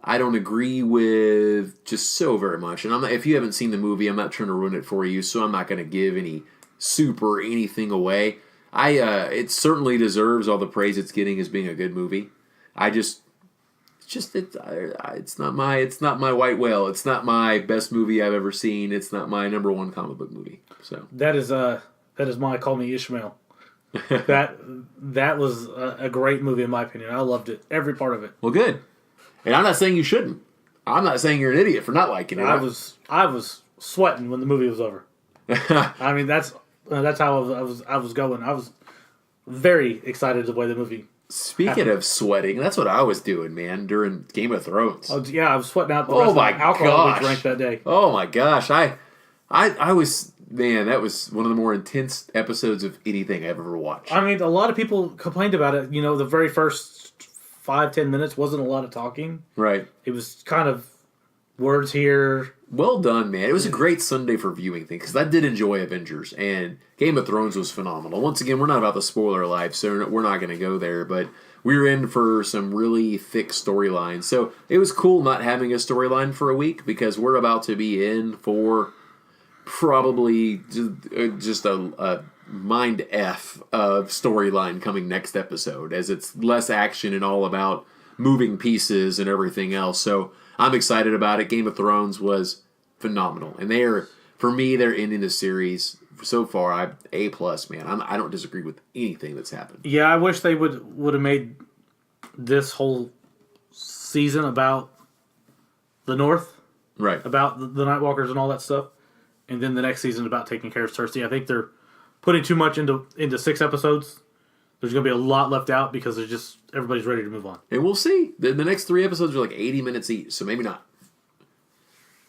S2: I don't agree with just so very much. And if you haven't seen the movie, I'm not trying to ruin it for you, so I'm not going to give any super anything away. It certainly deserves all the praise it's getting as being a good movie. It's not my white whale. It's not my best movie I've ever seen. It's not my number one comic book movie. So
S3: that is my Call Me Ishmael. that was a great movie in my opinion. I loved it, every part of it.
S2: Well, good. And I'm not saying you shouldn't. I'm not saying you're an idiot for not liking it.
S3: I was sweating when the movie was over. I mean, that's how I was going. I was very excited the way the movie.
S2: Speaking of sweating, that's what I was doing, man, during Game of Thrones.
S3: Oh yeah, I was sweating out the rest of the alcohol we drank that day.
S2: Oh my gosh, I was, man, that was one of the more intense episodes of anything I've ever watched.
S3: I mean, a lot of people complained about it. You know, the very first 5-10 minutes wasn't a lot of talking.
S2: Right.
S3: It was kind of words here.
S2: Well done, man. It was a great Sunday for viewing thing, because I did enjoy Avengers, and Game of Thrones was phenomenal. Once again, we're not about the spoiler life, so we're not going to go there, but we were in for some really thick storylines. So it was cool not having a storyline for a week, because we're about to be in for probably just a mind F of storyline coming next episode, as it's less action and all about moving pieces and everything else. So I'm excited about it. Game of Thrones was phenomenal, and for me, they're ending the series so far. A+, man. I don't disagree with anything that's happened.
S3: Yeah, I wish they would have made this whole season about the North,
S2: right?
S3: About the Nightwalkers and all that stuff, and then the next season about taking care of Cersei. I think they're putting too much into 6 episodes. There's going to be a lot left out because everybody's ready to move on.
S2: And we'll see. The next 3 episodes are like 80 minutes each, so maybe not.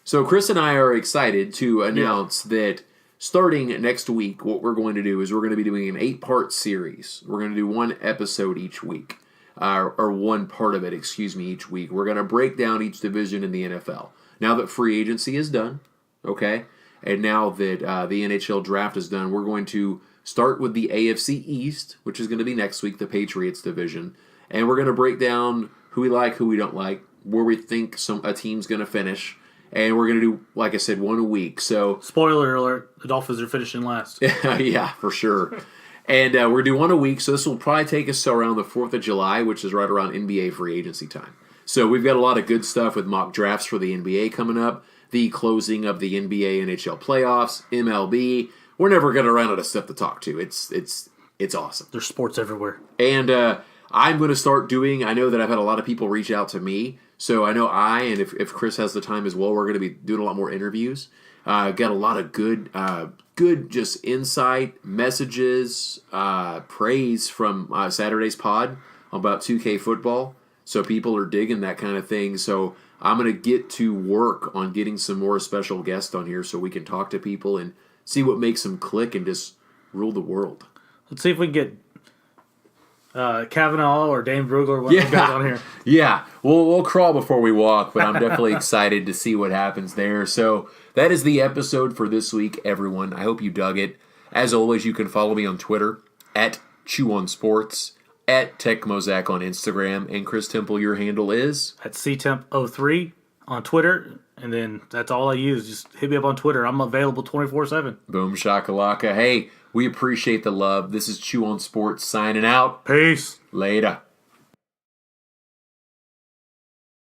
S2: So Chris and I are excited to announce that starting next week, what we're going to do is we're going to be doing an 8-part series. We're going to do 1 episode each week, or 1 part of it, each week. We're going to break down each division in the NFL. Now that free agency is done, okay, and now that the NHL draft is done, we're going to start with the AFC East, which is going to be next week, the Patriots division. And we're going to break down who we like, who we don't like, where we think a team's going to finish. And we're going to do, like I said, 1 a week. So,
S3: spoiler alert, the Dolphins are finishing last.
S2: Yeah, for sure. And we're going to do 1 a week. So this will probably take us to around the 4th of July, which is right around NBA free agency time. So we've got a lot of good stuff with mock drafts for the NBA coming up, the closing of the NBA NHL playoffs, MLB. We're never going to run out of stuff to talk to. It's awesome.
S3: There's sports everywhere.
S2: And I'm going to start doing, I know that I've had a lot of people reach out to me, so I know and if Chris has the time as well, we're going to be doing a lot more interviews. Got a lot of good just insight, messages, praise from Saturday's pod about 2K football. So people are digging that kind of thing. So I'm going to get to work on getting some more special guests on here so we can talk to people and see what makes them click and just rule the world.
S3: Let's see if we can get Kavanaugh or Dane Brugler, one of the guys on here.
S2: Yeah, we'll crawl before we walk, but I'm definitely excited to see what happens there. So that is the episode for this week, everyone. I hope you dug it. As always, you can follow me on Twitter, @ChewOnSports, @TechMozac on Instagram, and Chris Temple, your handle is?
S3: @CTemp03 on Twitter, and then that's all I use. Just hit me up on Twitter. I'm available 24/7.
S2: Boom shakalaka. Hey, we appreciate the love. This is Chew on Sports signing out.
S3: Peace.
S2: Later.